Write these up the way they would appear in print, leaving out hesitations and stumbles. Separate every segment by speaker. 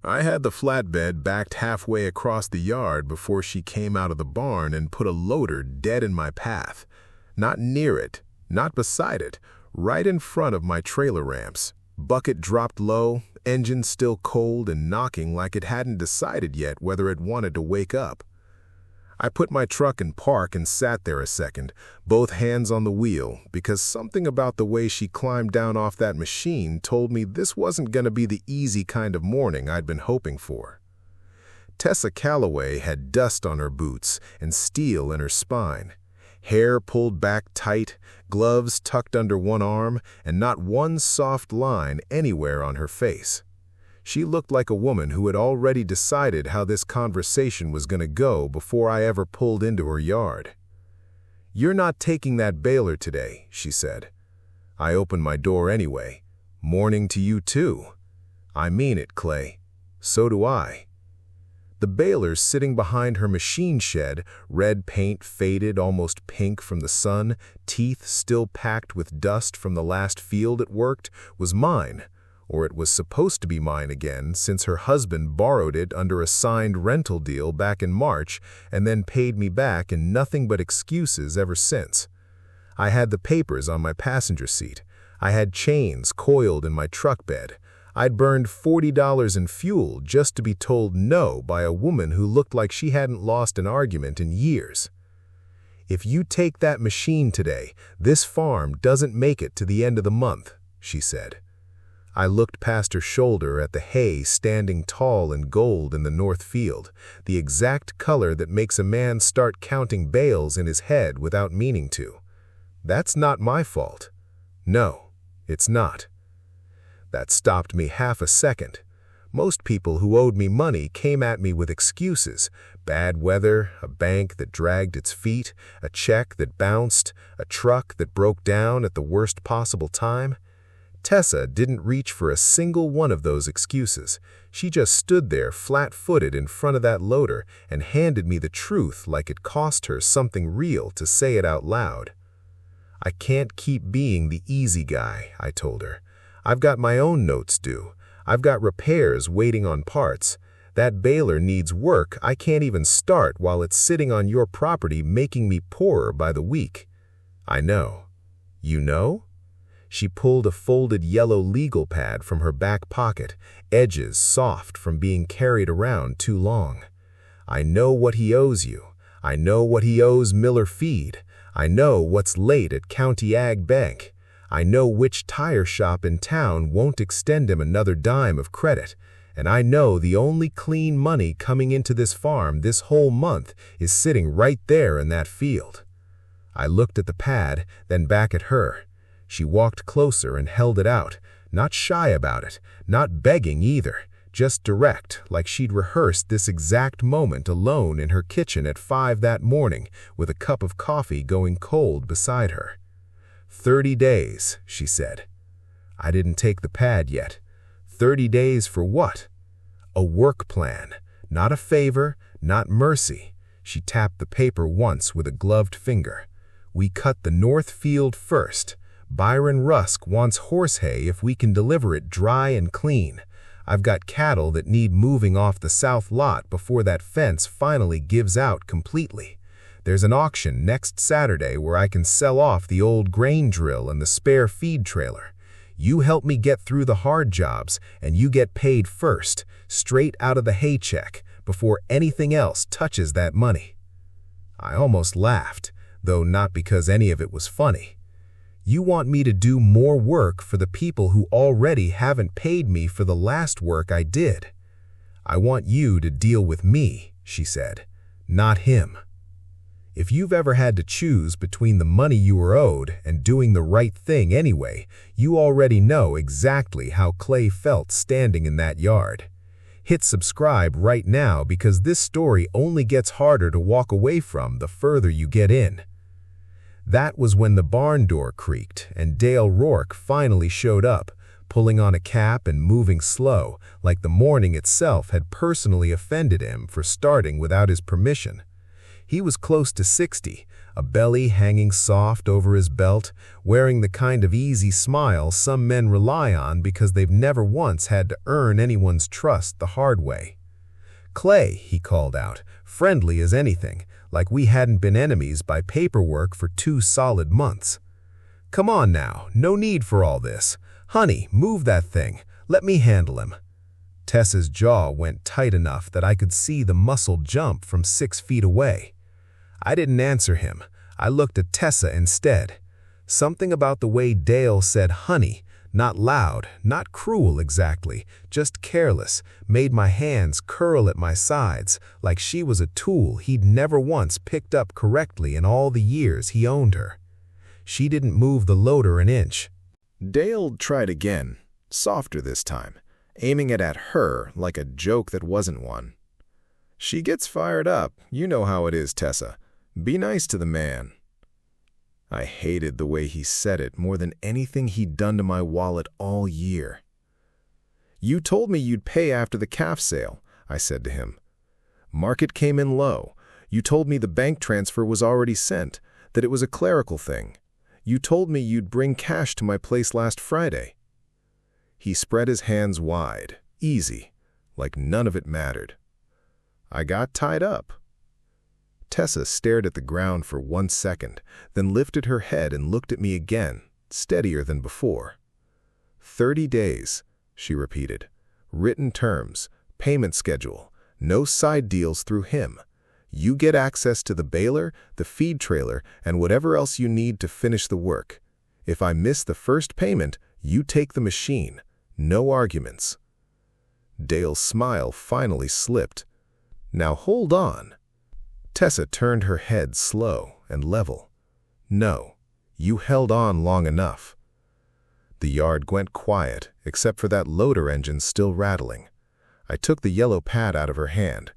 Speaker 1: I had the flatbed backed halfway across the yard before she came out of the barn and put a loader dead in my path. Not near it, not beside it, right in front of my trailer ramps. Bucket dropped low, engine still cold and knocking like it hadn't decided yet whether it wanted to wake up. I put my truck in park and sat there a second, both hands on the wheel, because something about the way she climbed down off that machine told me this wasn't going to be the easy kind of morning I'd been hoping for. Tessa Calloway had dust on her boots and steel in her spine. Hair pulled back tight, gloves tucked under one arm, and not one soft line anywhere on her face. She looked like a woman who had already decided how this conversation was going to go before I ever pulled into her yard. "You're not taking that baler today," she said. I opened my door anyway. "Morning to you too." "I mean it, Clay. So do I." The baler's sitting behind her machine shed, red paint faded almost pink from the sun, teeth still packed with dust from the last field it worked, was mine. Or it was supposed to be mine again, since her husband borrowed it under a signed rental deal back in March and then paid me back in nothing but excuses ever since. I had the papers on my passenger seat. I had chains coiled in my truck bed. I'd burned $40 in fuel just to be told no by a woman who looked like she hadn't lost an argument in years. "If you take that machine today, this farm doesn't make it to the end of the month," she said. I looked past her shoulder at the hay standing tall and gold in the north field, the exact color that makes a man start counting bales in his head without meaning to. That's not my fault. No, it's not. That stopped me half a second. Most people who owed me money came at me with excuses: bad weather, a bank that dragged its feet, a check that bounced, a truck that broke down at the worst possible time. Tessa didn't reach for a single one of those excuses. She just stood there flat-footed in front of that loader and handed me the truth like it cost her something real to say it out loud. "I can't keep being the easy guy," I told her. "I've got my own notes due. I've got repairs waiting on parts. That baler needs work I can't even start while it's sitting on your property making me poorer by the week." "I know." "You know?" She pulled a folded yellow legal pad from her back pocket, edges soft from being carried around too long. "I know what he owes you. I know what he owes Miller Feed. I know what's late at County Ag Bank. I know which tire shop in town won't extend him another dime of credit. And I know the only clean money coming into this farm this whole month is sitting right there in that field." I looked at the pad, then back at her. She walked closer and held it out, not shy about it, not begging either, just direct, like she'd rehearsed this exact moment alone in her kitchen at 5 that morning with a cup of coffee going cold beside her. 30 days, she said. I didn't take the pad yet. 30 days for what? A work plan, not a favor, not mercy. She tapped the paper once with a gloved finger. "We cut the north field first. Byron Rusk wants horse hay if we can deliver it dry and clean. I've got cattle that need moving off the south lot before that fence finally gives out completely. There's an auction next Saturday where I can sell off the old grain drill and the spare feed trailer. You help me get through the hard jobs, and you get paid first, straight out of the hay check, before anything else touches that money." I almost laughed, though not because any of it was funny. "You want me to do more work for the people who already haven't paid me for the last work I did. I want you to deal with me," she said, "not him. If you've ever had to choose between the money you were owed and doing the right thing anyway, you already know exactly how Clay felt standing in that yard. Hit subscribe right now because this story only gets harder to walk away from the further you get in." That was when the barn door creaked and Dale Rourke finally showed up, pulling on a cap and moving slow, like the morning itself had personally offended him for starting without his permission. He was close to 60, a belly hanging soft over his belt, wearing the kind of easy smile some men rely on because they've never once had to earn anyone's trust the hard way. "Clay," he called out, friendly as anything, like we hadn't been enemies by paperwork for 2 solid months. "Come on now, no need for all this. Honey, move that thing. Let me handle him." Tessa's jaw went tight enough that I could see the muscle jump from 6 feet away. I didn't answer him. I looked at Tessa instead. Something about the way Dale said honey, not loud, not cruel exactly, just careless, made my hands curl at my sides like she was a tool he'd never once picked up correctly in all the years he owned her. She didn't move the loader an inch.
Speaker 2: Dale tried again, softer this time, aiming it at her like a joke that wasn't one. "She gets fired up. You know how it is, Tessa. Be nice to the man." I hated the way he said it more than anything he'd done to my wallet all year. "You told me you'd pay after the calf sale," I said to him. "Market came in low. You told me the bank transfer was already sent, that it was a clerical thing. You told me you'd bring cash to my place last Friday." He spread his hands wide, easy, like none of it mattered. "I got tied up." Tessa stared at the ground for 1 second, then lifted her head and looked at me again, steadier than before. 30 days, she repeated. "Written terms, payment schedule, no side deals through him. You get access to the baler, the feed trailer, and whatever else you need to finish the work. If I miss the first payment, you take the machine. No arguments." Dale's smile finally slipped. "Now hold on." Tessa turned her head slow and level. "No, you held on long enough." The yard went quiet, except for that loader engine still rattling. I took the yellow pad out of her hand.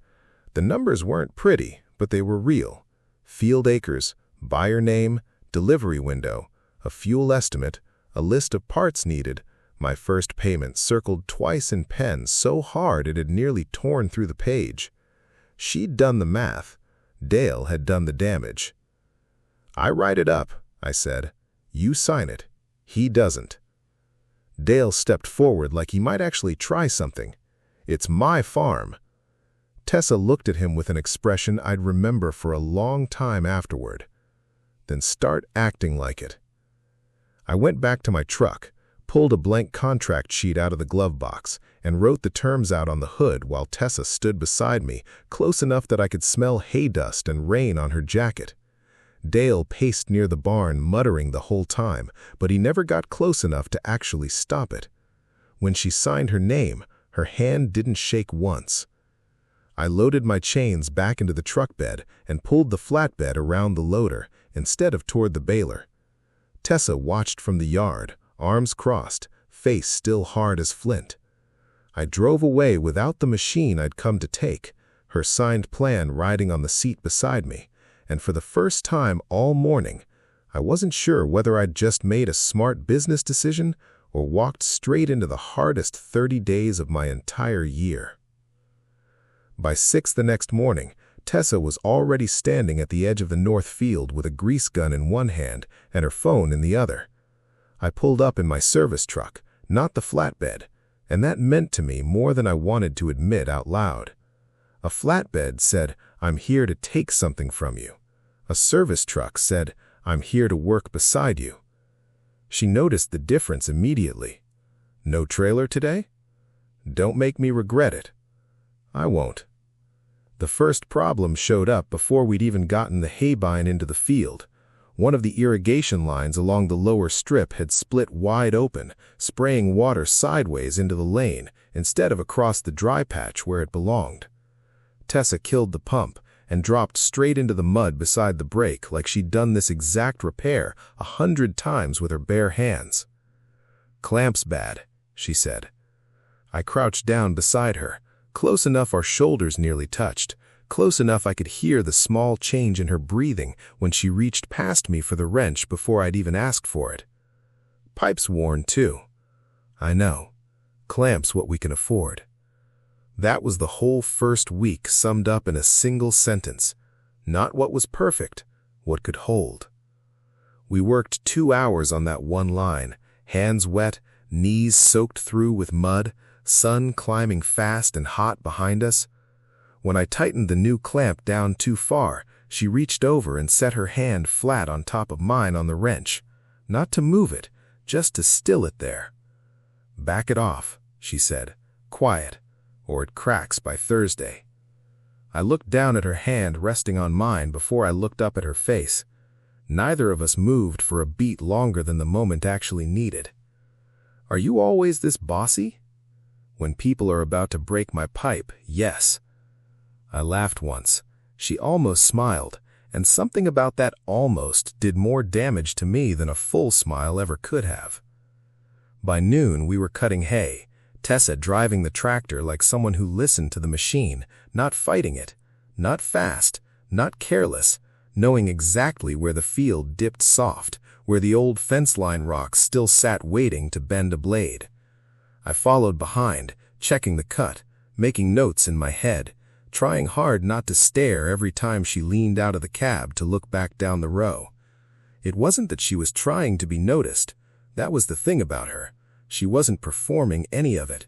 Speaker 2: The numbers weren't pretty, but they were real. Field acres, buyer name, delivery window, a fuel estimate, a list of parts needed, my first payment circled twice in pen so hard it had nearly torn through the page. She'd done the math. Dale had done the damage. "I write it up," I said. "You sign it. He doesn't." Dale stepped forward like he might actually try something. "It's my farm." Tessa looked at him with an expression I'd remember for a long time afterward. "Then start acting like it." I went back to my truck, pulled a blank contract sheet out of the glove box, and wrote the terms out on the hood while Tessa stood beside me, close enough that I could smell hay dust and rain on her jacket. Dale paced near the barn, muttering the whole time, but he never got close enough to actually stop it. When she signed her name, her hand didn't shake once. I loaded my chains back into the truck bed and pulled the flatbed around the loader instead of toward the baler. Tessa watched from the yard, arms crossed, face still hard as flint. I drove away without the machine I'd come to take, her signed plan riding on the seat beside me, and for the first time all morning, I wasn't sure whether I'd just made a smart business decision or walked straight into the hardest 30 days of my entire year. By 6 the next morning, Tessa was already standing at the edge of the north field with a grease gun in one hand and her phone in the other. I pulled up in my service truck, not the flatbed, and that meant to me more than I wanted to admit out loud. A flatbed said, "I'm here to take something from you." A service truck said, "I'm here to work beside you." She noticed the difference immediately. "No trailer today? Don't make me regret it." "I won't." The first problem showed up before we'd even gotten the haybine into the field. One of the irrigation lines along the lower strip had split wide open, spraying water sideways into the lane instead of across the dry patch where it belonged. Tessa killed the pump and dropped straight into the mud beside the break like she'd done this exact repair 100 times with her bare hands. "Clamps bad," she said. I crouched down beside her, close enough our shoulders nearly touched, close enough I could hear the small change in her breathing when she reached past me for the wrench before I'd even asked for it. "Pipe's worn, too." "I know. Clamps what we can afford." That was the whole first week summed up in a single sentence. Not what was perfect, what could hold. We worked 2 hours on that one line, hands wet, knees soaked through with mud, sun climbing fast and hot behind us. When I tightened the new clamp down too far, she reached over and set her hand flat on top of mine on the wrench, not to move it, just to still it there. "Back it off," she said, "quiet, or it cracks by Thursday." I looked down at her hand resting on mine before I looked up at her face. Neither of us moved for a beat longer than the moment actually needed. "Are you always this bossy?" "When people are about to break my pipe, yes." I laughed once. She almost smiled, and something about that almost did more damage to me than a full smile ever could have. By noon, we were cutting hay, Tessa driving the tractor like someone who listened to the machine, not fighting it, not fast, not careless, knowing exactly where the field dipped soft, where the old fence line rocks still sat waiting to bend a blade. I followed behind, checking the cut, making notes in my head, trying hard not to stare every time she leaned out of the cab to look back down the row. It wasn't that she was trying to be noticed. That was the thing about her. She wasn't performing any of it.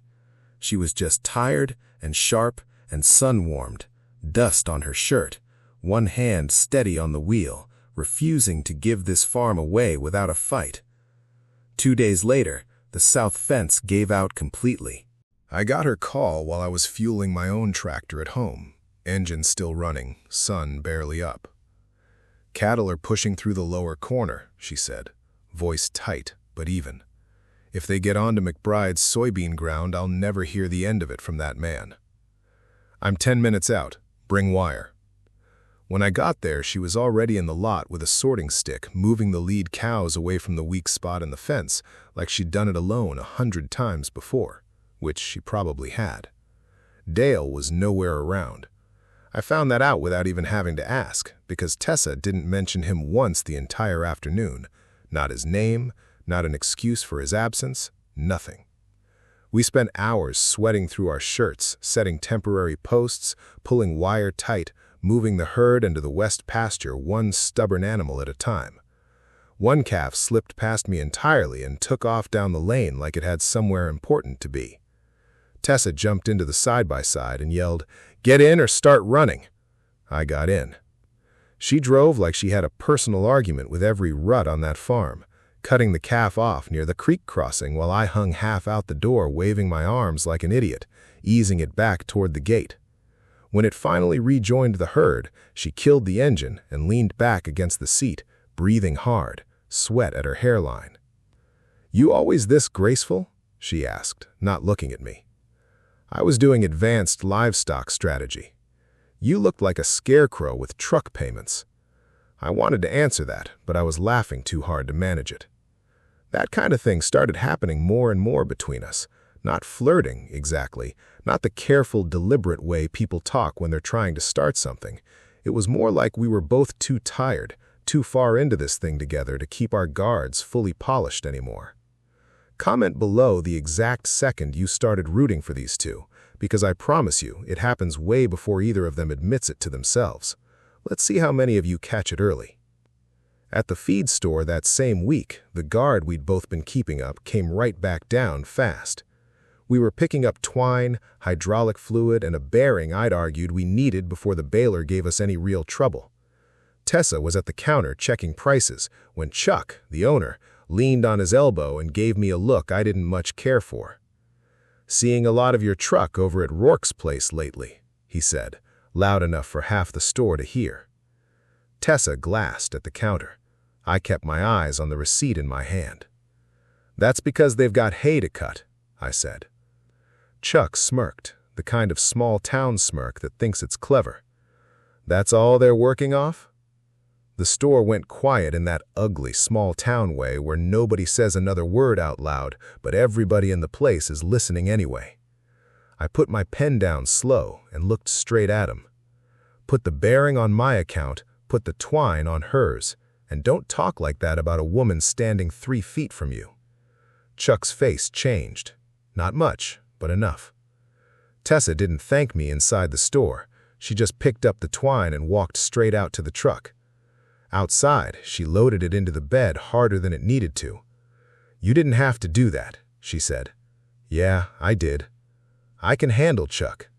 Speaker 2: She was just tired and sharp and sun-warmed, dust on her shirt, one hand steady on the wheel, refusing to give this farm away without a fight. 2 days later, the south fence gave out completely. I got her call while I was fueling my own tractor at home, engine still running, sun barely up. "Cattle are pushing through the lower corner," she said, voice tight but even. "If they get onto McBride's soybean ground, I'll never hear the end of it from that man. I'm 10 minutes out. Bring wire." When I got there, she was already in the lot with a sorting stick, moving the lead cows away from the weak spot in the fence like she'd done it alone 100 times before, which she probably had. Dale was nowhere around. I found that out without even having to ask, because Tessa didn't mention him once the entire afternoon. Not his name, not an excuse for his absence, nothing. We spent hours sweating through our shirts, setting temporary posts, pulling wire tight, moving the herd into the west pasture one stubborn animal at a time. One calf slipped past me entirely and took off down the lane like it had somewhere important to be. Tessa jumped into the side-by-side and yelled, "Get in or start running." I got in. She drove like she had a personal argument with every rut on that farm, cutting the calf off near the creek crossing while I hung half out the door waving my arms like an idiot, easing it back toward the gate. When it finally rejoined the herd, she killed the engine and leaned back against the seat, breathing hard, sweat at her hairline. "You always this graceful?" she asked, not looking at me. I was doing advanced livestock strategy. "You looked like a scarecrow with truck payments." I wanted to answer that, but I was laughing too hard to manage it. That kind of thing started happening more and more between us. Not flirting, exactly, not the careful, deliberate way people talk when they're trying to start something. It was more like we were both too tired, too far into this thing together to keep our guards fully polished anymore. Comment below the exact second you started rooting for these two, because I promise you it happens way before either of them admits it to themselves. Let's see how many of you catch it early. At the feed store that same week, the guard we'd both been keeping up came right back down fast. We were picking up twine, hydraulic fluid, and a bearing I'd argued we needed before the baler gave us any real trouble. Tessa was at the counter checking prices when Chuck, the owner, leaned on his elbow and gave me a look I didn't much care for. "Seeing a lot of your truck over at Rourke's place lately," he said, loud enough for half the store to hear. Tessa glassed at the counter. I kept my eyes on the receipt in my hand. "That's because they've got hay to cut," I said. Chuck smirked, the kind of small-town smirk that thinks it's clever. "That's all they're working off?" The store went quiet in that ugly small-town way where nobody says another word out loud, but everybody in the place is listening anyway. I put my pen down slow and looked straight at him. "Put the bearing on my account, put the twine on hers, and don't talk like that about a woman standing 3 feet from you." Chuck's face changed. Not much, but enough. Tessa didn't thank me inside the store.
Speaker 1: She just picked up the twine and walked straight out to the truck. Outside, she loaded it into the bed harder than it needed to. "You didn't have to do that," she said. "Yeah, I did. I can handle Chuck.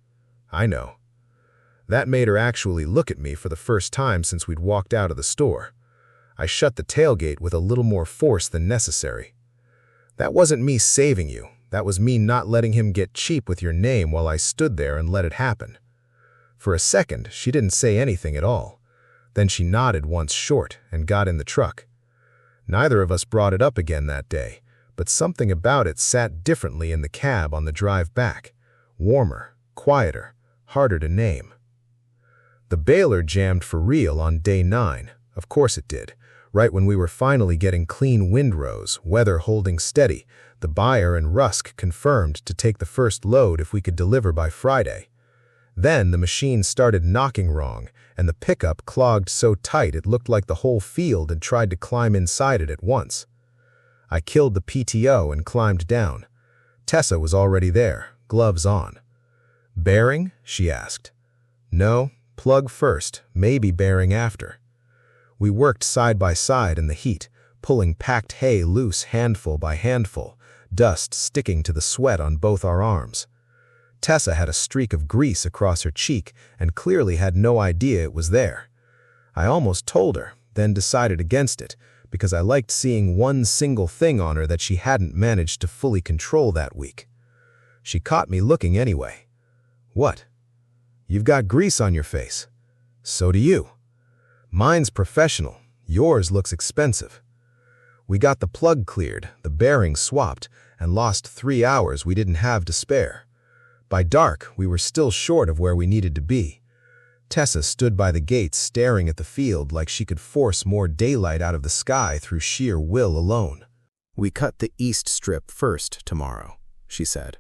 Speaker 1: I know." That made her actually look at me for the first time since we'd walked out of the store. I shut the tailgate with a little more force than necessary. "That wasn't me saving you. That was me not letting him get cheap with your name while I stood there and let it happen." For a second, she didn't say anything at all. Then she nodded once short and got in the truck. Neither of us brought it up again that day, but something about it sat differently in the cab on the drive back. Warmer, quieter, harder to name. The baler jammed for real on day 9. Of course it did. Right when we were finally getting clean windrows, weather holding steady, the buyer and Rusk confirmed to take the first load if we could deliver by Friday. Then the machine started knocking wrong, and the pickup clogged so tight it looked like the whole field had tried to climb inside it at once. I killed the PTO and climbed down. Tessa was already there, gloves on. "Bearing?" she asked. "No, plug first, maybe bearing after." We worked side by side in the heat, pulling packed hay loose handful by handful, dust sticking to the sweat on both our arms. Tessa had a streak of grease across her cheek and clearly had no idea it was there. I almost told her, then decided against it, because I liked seeing one single thing on her that she hadn't managed to fully control that week. She caught me looking anyway. "What? You've got grease on your face. So do you. Mine's professional. Yours looks expensive." We got the plug cleared, the bearing swapped, and lost 3 hours we didn't have to spare. By dark, we were still short of where we needed to be. Tessa stood by the gate staring at the field like she could force more daylight out of the sky through sheer will alone.
Speaker 2: "We cut the east strip first tomorrow," she said.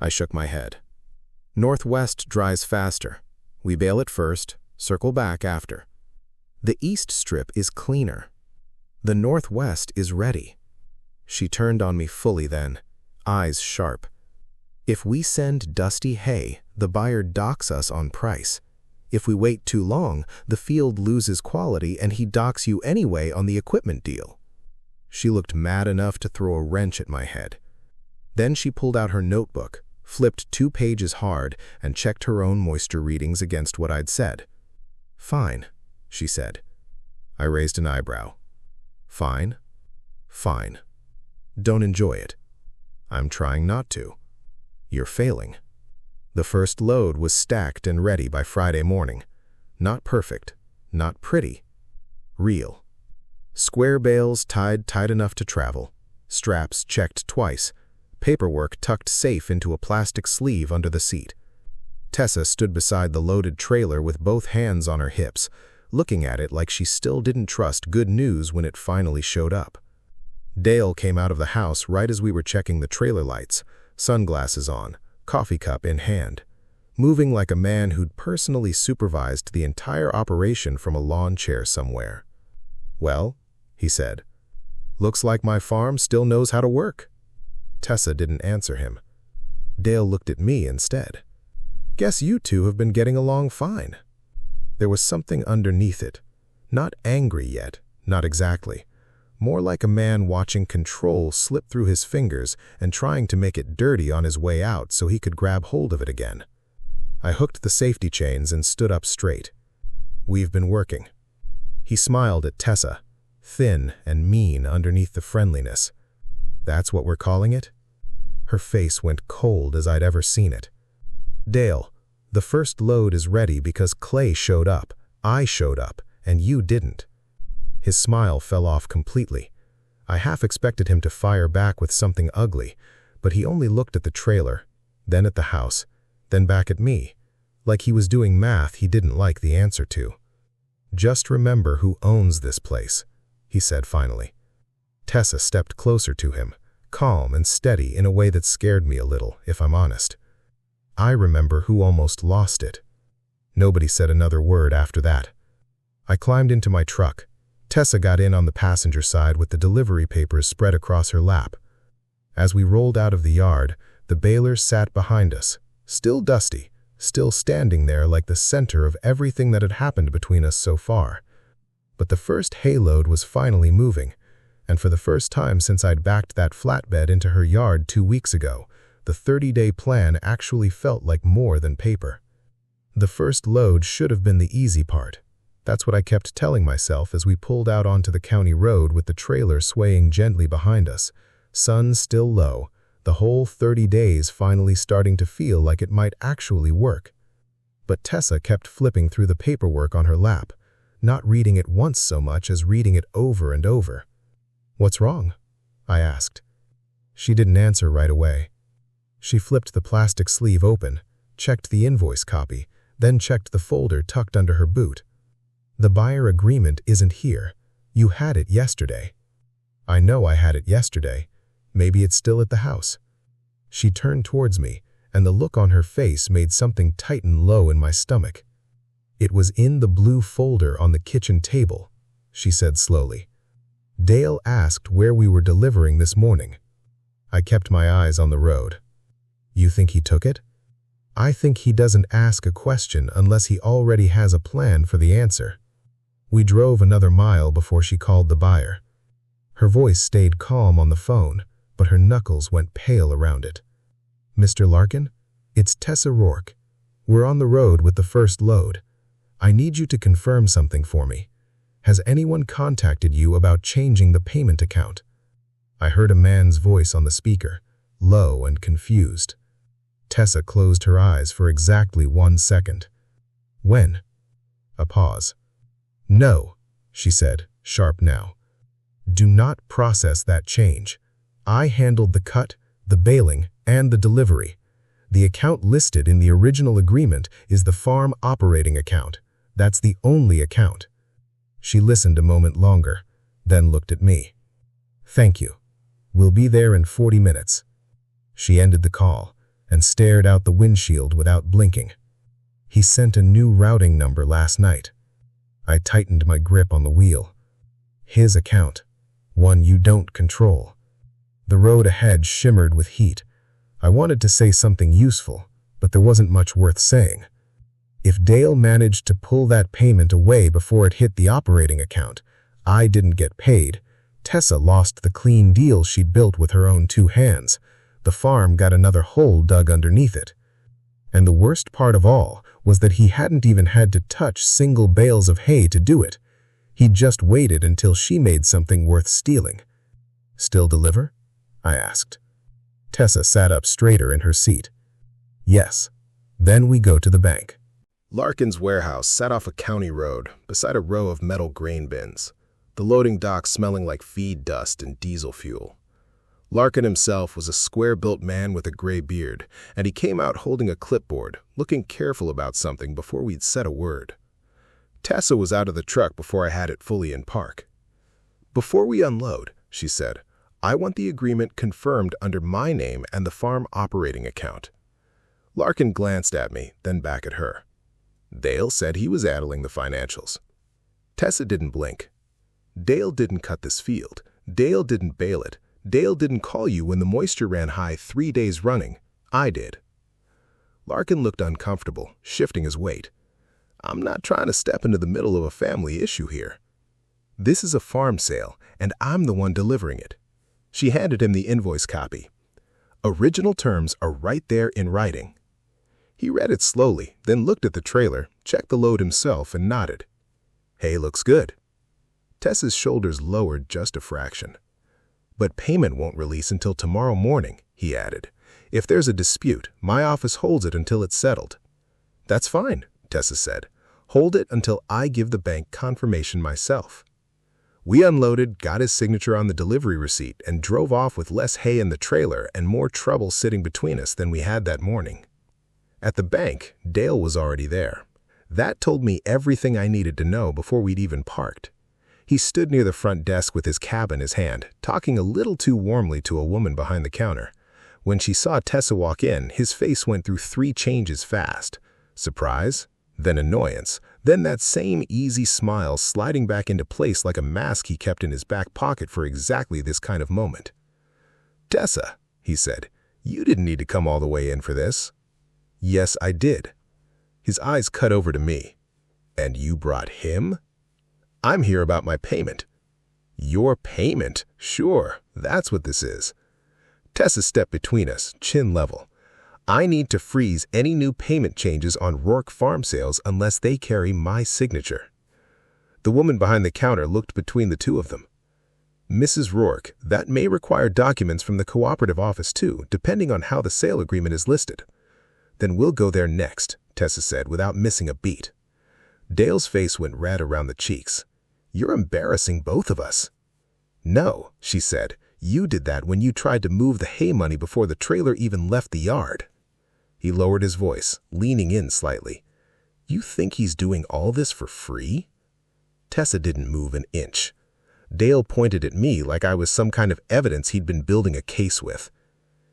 Speaker 2: I shook my head. "Northwest dries faster. We bale it first, circle back after. The east strip is cleaner. The northwest is ready." She turned on me fully then, eyes sharp. "If we send dusty hay, the buyer docks us on price. If we wait too long, the field loses quality and he docks you anyway on the equipment deal." She looked mad enough to throw a wrench at my head. Then she pulled out her notebook, flipped 2 pages hard, and checked her own moisture readings against what I'd said. "Fine," she said. I raised an eyebrow. "Fine? Fine. Don't enjoy it." "I'm trying not to." "You're failing." The first load was stacked and ready by Friday morning. Not perfect, not pretty. Real. Square bales tied tight enough to travel, straps checked twice, paperwork tucked safe into a plastic sleeve under the seat. Tessa stood beside the loaded trailer with both hands on her hips, looking at it like she still didn't trust good news when it finally showed up. Dale came out of the house right as we were checking the trailer lights, sunglasses on, coffee cup in hand, moving like a man who'd personally supervised the entire operation from a lawn chair somewhere. "Well," he said, "looks like my farm still knows how to work." Tessa didn't answer him. Dale looked at me instead. "Guess you two have been getting along fine." There was something underneath it. Not angry yet, not exactly. More like a man watching control slip through his fingers and trying to make it dirty on his way out so he could grab hold of it again. I hooked the safety chains and stood up straight. "We've been working." He smiled at Tessa, thin and mean underneath the friendliness. "That's what we're calling it?" Her face went cold as I'd ever seen it. "Dale, the first load is ready because Clay showed up, I showed up, and you didn't." His smile fell off completely. I half expected him to fire back with something ugly, but he only looked at the trailer, then at the house, then back at me, like he was doing math he didn't like the answer to. "Just remember who owns this place," he said finally. Tessa stepped closer to him, calm and steady in a way that scared me a little, if I'm honest. I remember who almost lost it. Nobody said another word after that. I climbed into my truck. Tessa got in on the passenger side with the delivery papers spread across her lap. As we rolled out of the yard, the baler sat behind us, still dusty,
Speaker 1: still standing there like the center of everything that had happened between us so far. But the first hayload was finally moving, and for the first time since I'd backed that flatbed into her yard 2 weeks ago, the 30-day plan actually felt like more than paper. The first load should have been the easy part. That's what I kept telling myself as we pulled out onto the county road with the trailer swaying gently behind us, sun still low, the whole 30 days finally starting to feel like it might actually work. But Tessa kept flipping through the paperwork on her lap, not reading it once so much as reading it over and over. "What's wrong?" I asked. She didn't answer right away. She flipped the plastic sleeve open, checked the invoice copy, then checked the folder tucked under her boot. "The buyer agreement isn't here. You had it yesterday." "I know I had it yesterday. Maybe it's still at the house." She turned towards me, and the look on her face made something tighten low in my stomach. "It was in the blue folder on the kitchen table," she said slowly. "Dale asked where we were delivering this morning." I kept my eyes on the road. "You think he took it?" "I think he doesn't ask a question unless he already has a plan for the answer." We drove another mile before she called the buyer. Her voice stayed calm on the phone, but her knuckles went pale around it. "Mr. Larkin, it's Tessa Rourke. We're on the road with the first load. I need you to confirm something for me. Has anyone contacted you about changing the payment account?" I heard a man's voice on the speaker, low and confused. Tessa closed her eyes for exactly 1 second. "When?" A pause. "No," she said, sharp now. "Do not process that change. I handled the cut, the baling, and the delivery. The account listed in the original agreement is the farm operating account. That's the only account." She listened a moment longer, then looked at me. "Thank you. We'll be there in 40 minutes. She ended the call and stared out the windshield without blinking. "He sent a new routing number last night." I tightened my grip on the wheel. "His account. One you don't control." The road ahead shimmered with heat. I wanted to say something useful, but there wasn't much worth saying. If Dale managed to pull that payment away before it hit the operating account, I didn't get paid. Tessa lost the clean deal she'd built with her own 2 hands. The farm got another hole dug underneath it. And the worst part of all was that he hadn't even had to touch single bales of hay to do it. He'd just waited until she made something worth stealing. "Still deliver?" I asked. Tessa sat up straighter in her seat. "Yes. Then we go to the bank."
Speaker 2: Larkin's warehouse sat off a county road beside a row of metal grain bins, the loading dock smelling like feed dust and diesel fuel. Larkin himself was a square-built man with a gray beard, and he came out holding a clipboard, looking careful about something before we'd said a word. Tessa was out of the truck before I had it fully in park. "Before we unload," she said, "I want the agreement confirmed under my name and the farm operating account." Larkin glanced at me, then back at her. Dale said he was handling the financials. Tessa didn't blink. "Dale didn't cut this field. Dale didn't bale it. Dale didn't call you when the moisture ran high 3 days running. I did." Larkin looked uncomfortable, shifting his weight. "I'm not trying to step into the middle of a family issue here. This is a farm sale, and I'm the one delivering it." She handed him the invoice copy. "Original terms are right there in writing." He read it slowly, then looked at the trailer, checked the load himself, and nodded. "Hay looks good." Tessa's shoulders lowered just a fraction. "But payment won't release until tomorrow morning," he added. "If there's a dispute, my office holds it until it's settled." "That's fine," Tessa said. "Hold it until I give the bank confirmation myself." We unloaded, got his signature on the delivery receipt, and drove off with less hay in the trailer and more trouble sitting between us than we had that morning. At the bank, Dale was already there. That told me everything I needed to know before we'd even parked. He stood near the front desk with his cab in his hand, talking a little too warmly to a woman behind the counter. When she saw Tessa walk in, his face went through 3 changes fast. Surprise, then annoyance, then that same easy smile sliding back into place like a mask he kept in his back pocket for exactly this kind of moment. "Tessa," he said, "you didn't need to come all the way in for this." "Yes, I did,"
Speaker 1: His eyes cut over to me. "And you brought him?" "I'm here about my payment." "Your payment? Sure, that's what this is." Tessa stepped between us, chin level. "I need to freeze any new payment changes on Rourke farm sales unless they carry my signature." The woman behind the counter looked between the two of them. "Mrs. Rourke, that may require documents from the cooperative office too, depending on how the sale agreement is listed." "Then we'll go there next," Tessa said without missing a beat. Dale's face went red around the cheeks. "You're embarrassing both of us." "No," she said. "You did that when you tried to move the hay money before the trailer even left the yard." He lowered his voice, leaning in slightly. "You think he's doing all this for free?" Tessa didn't move an inch. Dale pointed at me like I was some kind of evidence he'd been building a case with.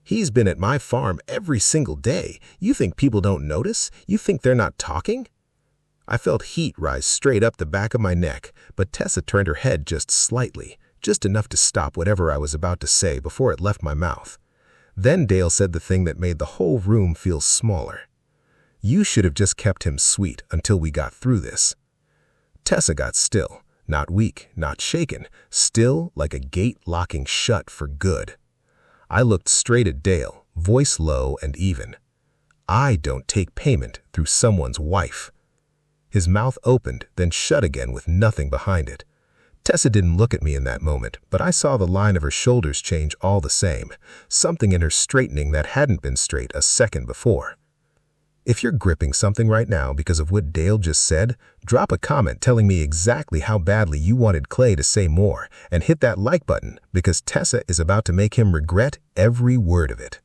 Speaker 1: "He's been at my farm every single day. You think people don't notice? You think they're not talking?" I felt heat rise straight up the back of my neck, but Tessa turned her head just slightly, just enough to stop whatever I was about to say before it left my mouth. Then Dale said the thing that made the whole room feel smaller. "You should have just kept him sweet until we got through this." Tessa got still, not weak, not shaken, still like a gate locking shut for good. I looked straight at Dale, voice low and even. "I don't take payment through someone's wife." His mouth opened, then shut again with nothing behind it. Tessa didn't look at me in that moment, but I saw the line of her shoulders change all the same, something in her straightening that hadn't been straight a second before. If you're gripping something right now because of what Dale just said, drop a comment telling me exactly how badly you wanted Clay to say more, and hit that like button because Tessa is about to make him regret every word of it.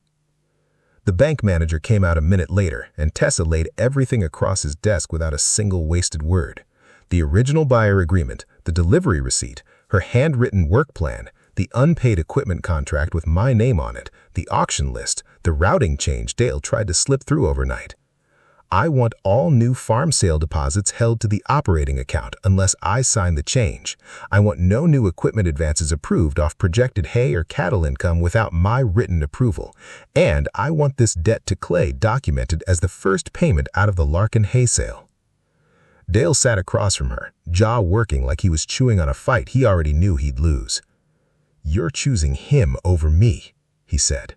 Speaker 1: The bank manager came out a minute later, and Tessa laid everything across his desk without a single wasted word. The original buyer agreement, the delivery receipt, her handwritten work plan, the unpaid equipment contract with my name on it, the auction list, the routing change Dale tried to slip through overnight. "I want all new farm sale deposits held to the operating account unless I sign the change. I want no new equipment advances approved off projected hay or cattle income without my written approval. And I want this debt to Clay documented as the first payment out of the Larkin hay sale." Dale sat across from her, jaw working like he was chewing on a fight he already knew he'd lose. "You're choosing him over me," he said.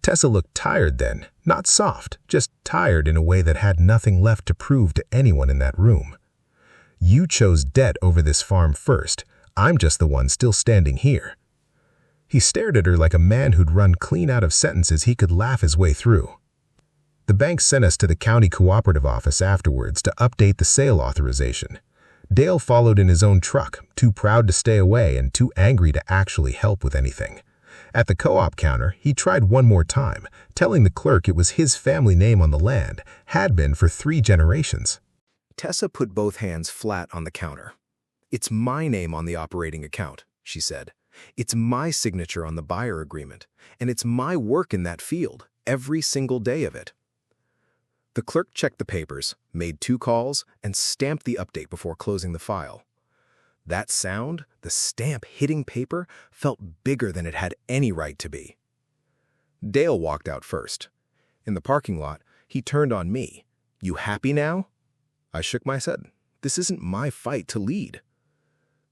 Speaker 1: Tessa looked tired then, not soft, just tired in a way that had nothing left to prove to anyone in that room. "You chose debt over this farm first. I'm just the one still standing here." He stared at her like a man who'd run clean out of sentences he could laugh his way through. The bank sent us to the county cooperative office afterwards to update the sale authorization. Dale followed in his own truck, too proud to stay away and too angry to actually help with anything. At the co-op counter, he tried one more time, telling the clerk it was his family name on the land, had been for 3 generations.
Speaker 2: Tessa put both hands flat on the counter. "It's my name on the operating account," she said. "It's my signature on the buyer agreement, and it's my work in that field, every single day of it." The clerk checked the papers, made 2 calls, and stamped the update before closing the file. That sound, the stamp hitting paper, felt bigger than it had any right to be. Dale walked out first. In the parking lot, he turned on me. "You happy now?" I shook my head. This isn't my fight to lead.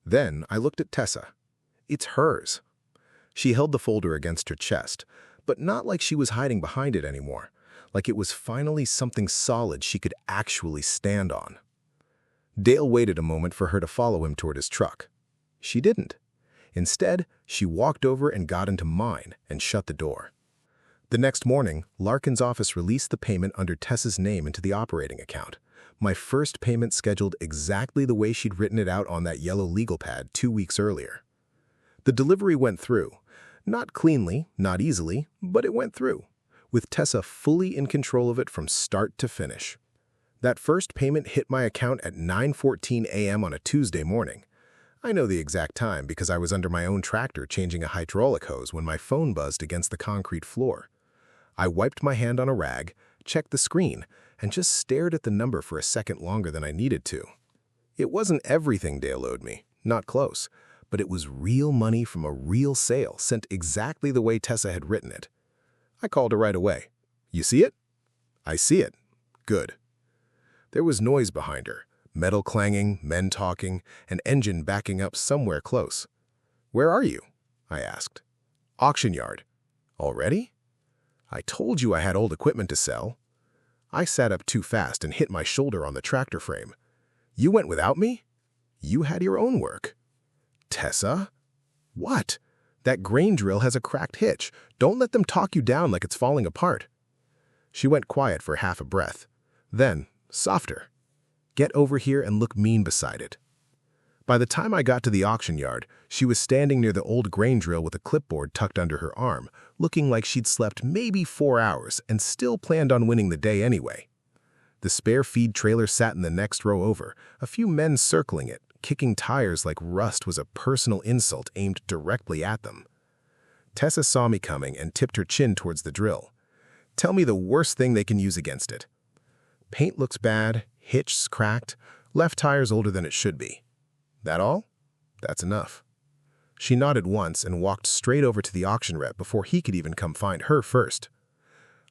Speaker 2: Then I looked at Tessa. It's hers. She held the folder against her chest, but not like she was hiding behind it anymore, like it was finally something solid she could actually stand on. Dale waited a moment for her to follow him toward his truck. She didn't. Instead, she walked over and got into mine and shut the door. The next morning, Larkin's office released the payment under Tessa's name into the operating account. My first payment scheduled exactly the way she'd written it out on that yellow legal pad 2 weeks earlier. The delivery went through. Not cleanly, not easily, but it went through, with Tessa fully in control of it from start to finish. That first payment hit my account at 9:14 a.m. on a Tuesday morning. I know the exact time because I was under my own tractor changing a hydraulic hose when my phone buzzed against the concrete floor. I wiped my hand on a rag, checked the screen, and just stared at the number for a second longer than I needed to. It wasn't everything Dale owed me, not close, but it was real money from a real sale sent exactly the way Tessa had written it. I called her right away. "You see it?" "I see it." "Good."
Speaker 1: There was noise behind her, metal clanging, men talking, an engine backing up somewhere close. "Where are you?" I asked. "Auction yard." "Already?" "I told you I had old equipment to sell." I sat up too fast and hit my shoulder on the tractor frame. "You went without me? You had your own work." "Tessa?" "What? That grain drill has a cracked hitch. Don't let them talk you down like it's falling apart." She went quiet for half a breath. Then, softer. "Get over here and look mean beside it." By the time I got to the auction yard, she was standing near the old grain drill with a clipboard tucked under her arm, looking like she'd slept maybe 4 hours and still planned on winning the day anyway. The spare feed trailer sat in the next row over, a few men circling it, kicking tires like rust was a personal insult aimed directly at them. Tessa saw me coming and tipped her chin towards the drill. "Tell me the worst thing they can use against it." "Paint looks bad, hitch's cracked, left tire's older than it should be." "That all?" "That's enough." She nodded once and walked straight over to the auction rep before he could even come find her first.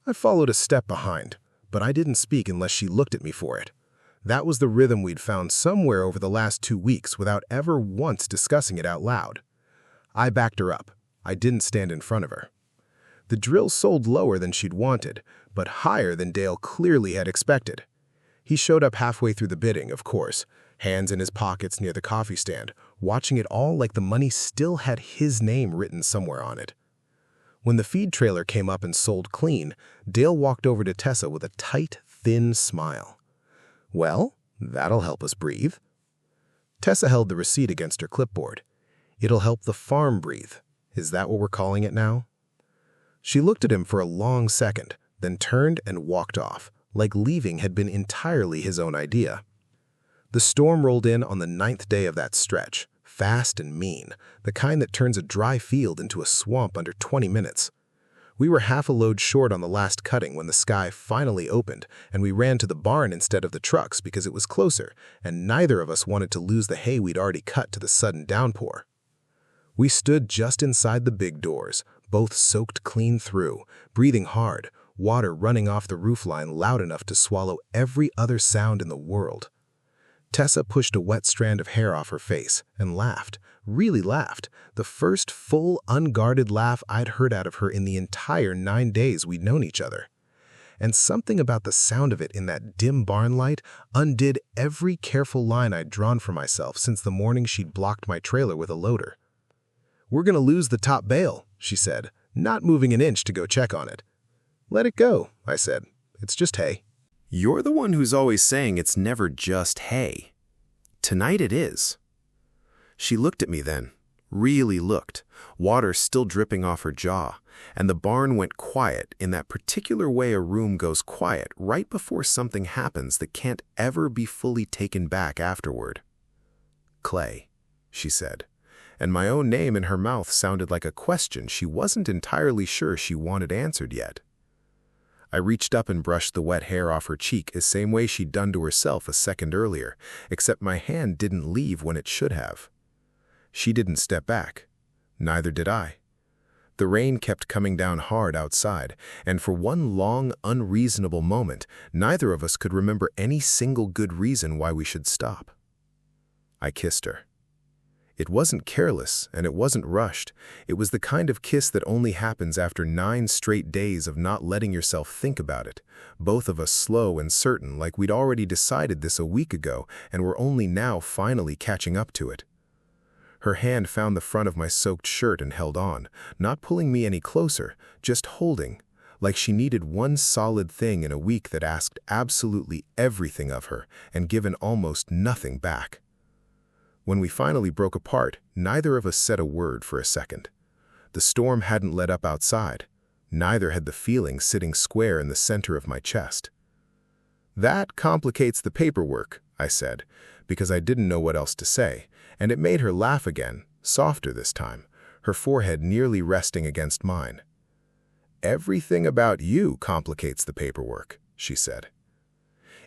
Speaker 1: I followed a step behind, but I didn't speak unless she looked at me for it. That was the rhythm we'd found somewhere over the last 2 weeks without ever once discussing it out loud. I backed her up. I didn't stand in front of her. The drill sold lower than she'd wanted, but higher than Dale clearly had expected. He showed up halfway through the bidding, of course, hands in his pockets near the coffee stand, watching it all like the money still had his name written somewhere on it. When the feed trailer came up and sold clean, Dale walked over to Tessa with a tight, thin smile. "Well, that'll help us breathe." Tessa held the receipt against her clipboard. "It'll help the farm breathe. Is that what we're calling it now?" She looked at him for a long second, then turned and walked off, like leaving had been entirely his own idea. The storm rolled in on the 9th day of that stretch, fast and mean, the kind that turns a dry field into a swamp under 20 minutes. We were half a load short on the last cutting when the sky finally opened, and we ran to the barn instead of the trucks because it was closer, and neither of us wanted to lose the hay we'd already cut to the sudden downpour. We stood just inside the big doors, both soaked clean through, breathing hard, water running off the roofline loud enough to swallow every other sound in the world. Tessa pushed a wet strand of hair off her face and laughed, really laughed, the first full, unguarded laugh I'd heard out of her in the entire 9 days we'd known each other. And something about the sound of it in that dim barn light undid every careful line I'd drawn for myself since the morning she'd blocked my trailer with a loader. "We're going to lose the top bale," she said, not moving an inch to go check on it. "Let it go," I said. "It's just hay."
Speaker 2: You're the one who's always saying it's never just hay. Tonight it is. She looked at me then, really looked, water still dripping off her jaw, and the barn went quiet in that particular way a room goes quiet right before something happens that can't ever be fully taken back afterward. "Clay," she said, and my own name in her mouth sounded like a question she wasn't entirely sure she wanted answered yet. I reached up and brushed the wet hair off her cheek the same way she'd done to herself a second earlier, except my hand didn't leave when it should have. She didn't step back. Neither did I. The rain kept coming down hard outside, and for one long, unreasonable moment, neither of us could remember any single good reason why we should stop. I kissed her. It wasn't careless, and it wasn't rushed. It was the kind of kiss that only happens after 9 straight days of not letting yourself think about it, both of us slow and certain like we'd already decided this a week ago and were only now finally catching up to it. Her hand found the front of my soaked shirt and held on, not pulling me any closer, just holding, like she needed one solid thing in a week that asked absolutely everything of her and given almost nothing back. When we finally broke apart, neither of us said a word for a second. The storm hadn't let up outside. Neither had the feeling sitting square in the center of my chest. "That complicates the paperwork," I said, because I didn't know what else to say, and it made her laugh again, softer this time, her forehead nearly resting against mine. "Everything about you complicates the paperwork," she said.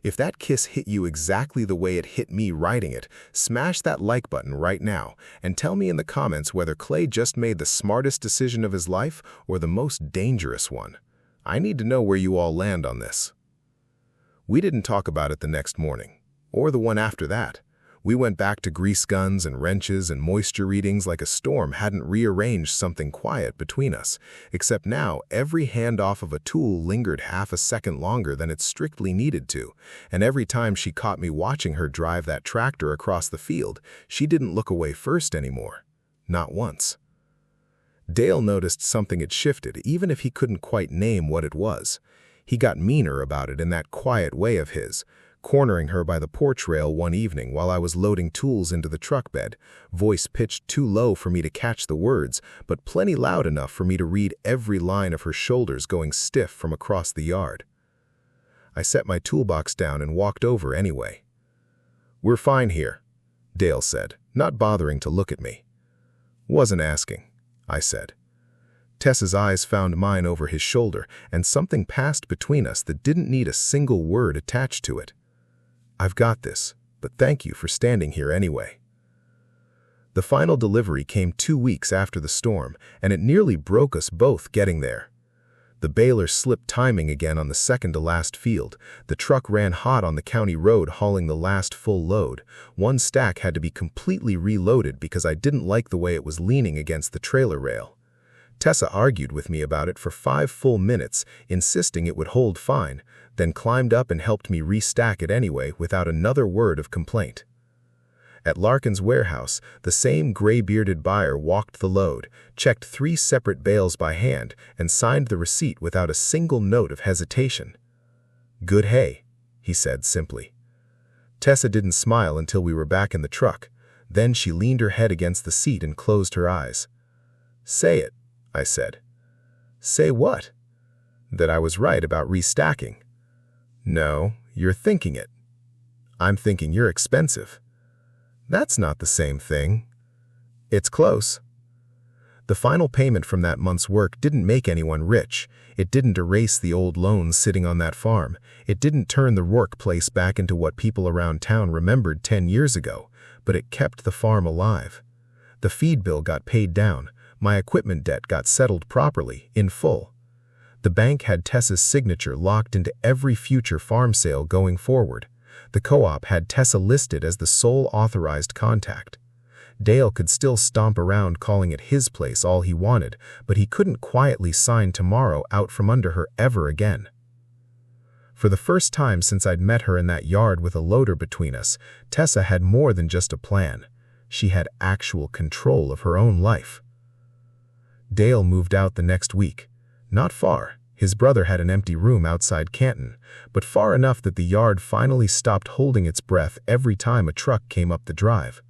Speaker 2: If that kiss hit you exactly the way it hit me writing it, smash that like button right now and tell me in the comments whether Clay just made the smartest decision of his life or the most dangerous one. I need to know where you all land on this.
Speaker 1: We didn't talk about it the next morning, or the one after that. We went back to grease guns and wrenches and moisture readings like a storm hadn't rearranged something quiet between us, except now every handoff of a tool lingered half a second longer than it strictly needed to, and every time she caught me watching her drive that tractor across the field, she didn't look away first anymore. Not once. Dale noticed something had shifted, even if he couldn't quite name what it was. He got meaner about it in that quiet way of his, cornering her by the porch rail one evening while I was loading tools into the truck bed, voice pitched too low for me to catch the words, but plenty loud enough for me to read every line of her shoulders going stiff from across the yard. I set my toolbox down and walked over anyway. "We're fine here," Dale said, not bothering to look at me. "Wasn't asking," I said. Tessa's eyes found mine over his shoulder, and something passed between us that didn't need a single word attached to it. "I've got this, but thank you for standing here anyway." The final delivery came 2 weeks after the storm, and it nearly broke us both getting there. The baler slipped timing again on the second-to-last field. The truck ran hot on the county road hauling the last full load. One stack had to be completely reloaded because I didn't like the way it was leaning against the trailer rail. Tessa argued with me about it for 5 full minutes, insisting it would hold fine, then climbed up and helped me restack it anyway without another word of complaint. At Larkin's warehouse, the same gray-bearded buyer walked the load, checked 3 separate bales by hand, and signed the receipt without a single note of hesitation. "Good hay," he said simply. Tessa didn't smile until we were back in the truck. Then she leaned her head against the seat and closed her eyes. "Say it," I said. "Say what?" "That I was right about restacking." "No, you're thinking it." "I'm thinking you're expensive." "That's not the same thing." "It's close." The final payment from that month's work didn't make anyone rich. It didn't erase the old loans sitting on that farm. It didn't turn the workplace back into what people around town remembered 10 years ago, but it kept the farm alive. The feed bill got paid down. My equipment debt got settled properly, in full. The bank had Tessa's signature locked into every future farm sale going forward. The co-op had Tessa listed as the sole authorized contact. Dale could still stomp around calling it his place all he wanted, but he couldn't quietly sign tomorrow out from under her ever again. For the first time since I'd met her in that yard with a loader between us, Tessa had more than just a plan. She had actual control of her own life. Dale moved out the next week. Not far. His brother had an empty room outside Canton, but far enough that the yard finally stopped holding its breath every time a truck came up the drive.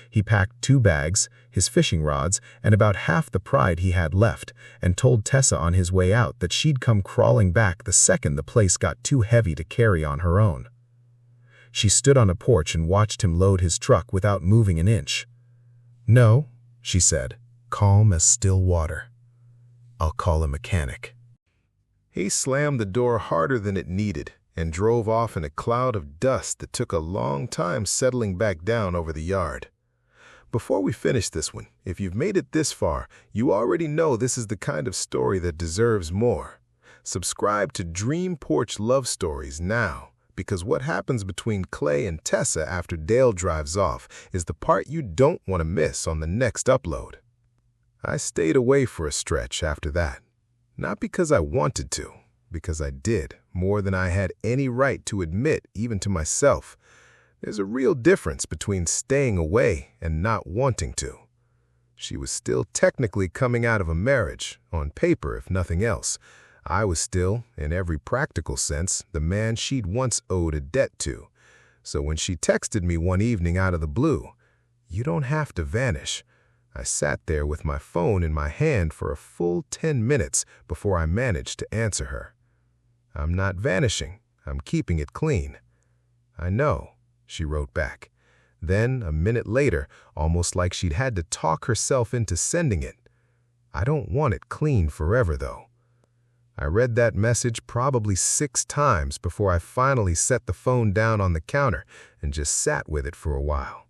Speaker 1: He packed 2 bags, his fishing rods, and about half the pride he had left, and told Tessa on his way out that she'd come crawling back the second the place got too heavy to carry on her own. She stood on a porch and watched him load his truck without moving an inch. "No," she said, calm as still water. "I'll call a mechanic." He slammed the door harder than it needed and drove off in a cloud of dust that took a long time settling back down over the yard. Before we finish this one, if you've made it this far, you already know this is the kind of story that deserves more. Subscribe to Dream Porch Love Stories now, because what happens between Clay and Tessa after Dale drives off is the part you don't want to miss on the next upload. I stayed away for a stretch after that. Not because I wanted to, because I did, more than I had any right to admit, even to myself. There's a real difference between staying away and not wanting to. She was still technically coming out of a marriage, on paper if nothing else. I was still, in every practical sense, the man she'd once owed a debt to. So when she texted me one evening out of the blue, "You don't have to vanish," I sat there with my phone in my hand for a full 10 minutes before I managed to answer her. "I'm not vanishing. I'm keeping it clean." "I know," she wrote back. Then, a minute later, almost like she'd had to talk herself into sending it, "I don't want it clean forever, though." I read that message probably 6 times before I finally set the phone down on the counter and just sat with it for a while.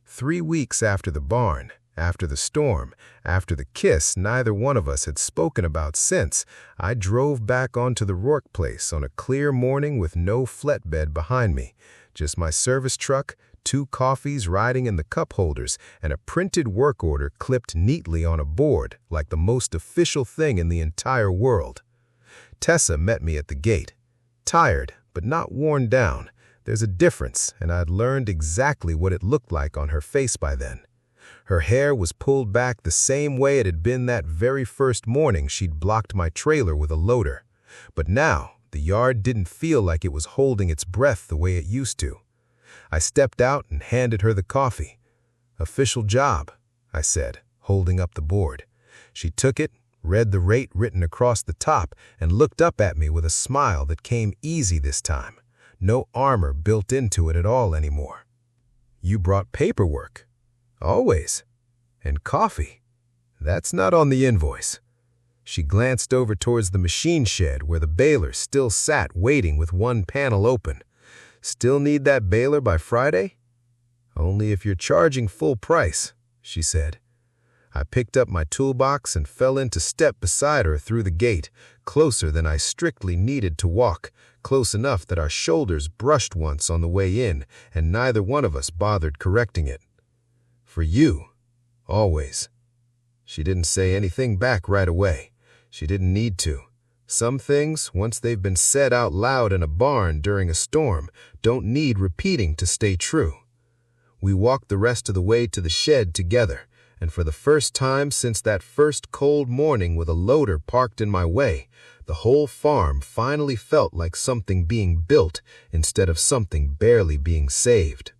Speaker 1: 3 weeks after the barn, After the storm, after the kiss neither one of us had spoken about since, I drove back onto the Rourke place on a clear morning with no flatbed behind me, just my service truck, 2 coffees riding in the cup holders, and a printed work order clipped neatly on a board like the most official thing in the entire world. Tessa met me at the gate. Tired, but not worn down. There's a difference, and I'd learned exactly what it looked like on her face by then. Her hair was pulled back the same way it had been that very first morning she'd blocked my trailer with a loader. But now, the yard didn't feel like it was holding its breath the way it used to. I stepped out and handed her the coffee. "Official job," I said, holding up the board. She took it, read the rate written across the top, and looked up at me with a smile that came easy this time. No armor built into it at all anymore. "You brought paperwork." "Always. And coffee. That's not on the invoice." She glanced over towards the machine shed where the baler still sat waiting with one panel open. "Still need that baler by Friday?" "Only if you're charging full price," she said. I picked up my toolbox and fell into step beside her through the gate, closer than I strictly needed to walk, close enough that our shoulders brushed once on the way in, and neither one of us bothered correcting it. "For you. Always." She didn't say anything back right away. She didn't need to. Some things, once they've been said out loud in a barn during a storm, don't need repeating to stay true. We walked the rest of the way to the shed together, and for the first time since that first cold morning with a loader parked in my way, the whole farm finally felt like something being built instead of something barely being saved.